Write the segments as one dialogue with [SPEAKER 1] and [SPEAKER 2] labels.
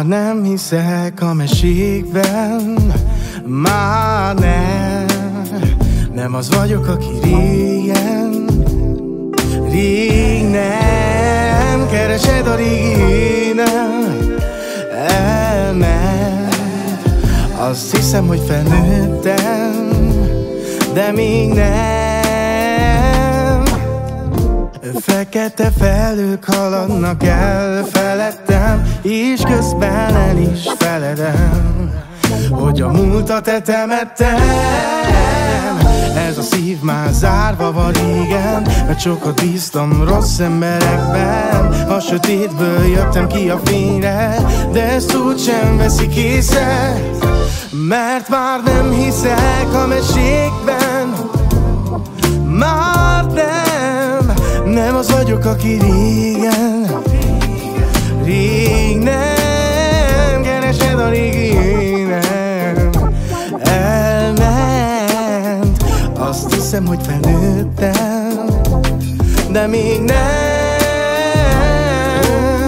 [SPEAKER 1] nem hiszek a mesékben, már nem az vagyok, aki régen. Rég nem keresed a régi, nem elment. Azt hiszem, hogy felnőttem, de még nem. Fekete felők haladnak el felettem, és közben el is feledem, hogy a múltat temettem. Ez a szív már zárva van régen, mert sokat bíztam rossz emberekben. A sötétből jöttem ki a fényre, de ezt úgysem veszik észre, mert már nem hiszek a mesékben. Már nem az vagyok, aki régen. Rég nem keresed a régi, nem elment. Azt hiszem, hogy felnőttem, de még nem.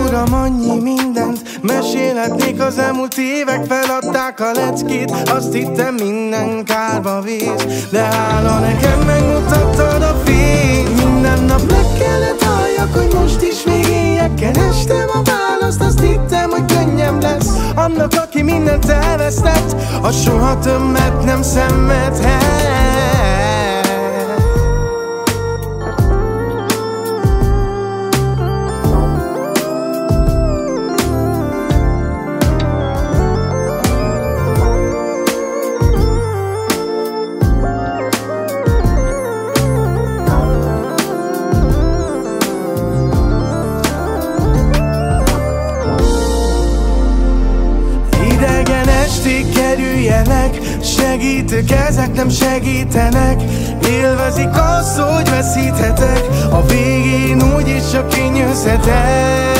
[SPEAKER 1] Uram, annyi mindent mesélhetnék, az elmúlt évek feladták a leckét. Azt hittem, minden kárba vész, de hála nekem megmutattad a fényt. Minden nap meg kellett halljak, hogy most is még éljek. Kerestem a választ, azt hittem, hogy könnyebb lesz annak, aki mindent elvesztett. A soha többet nem szenvedhet. Kerüljenek, segítő kezek nem segítenek. Élvezik azt, hogy veszíthetek, a végén úgyis csak kinyőzhetek.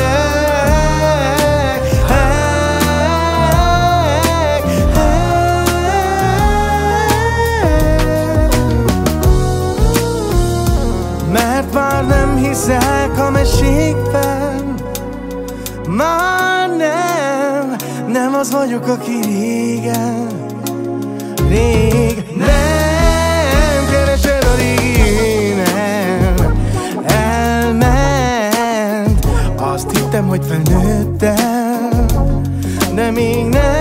[SPEAKER 1] Mert már nem hiszek a mesékben. Már nem az vagyok, aki régen. Rég nem keresed a régi, nem elment. Azt hittem, hogy felnőttem, de még nem.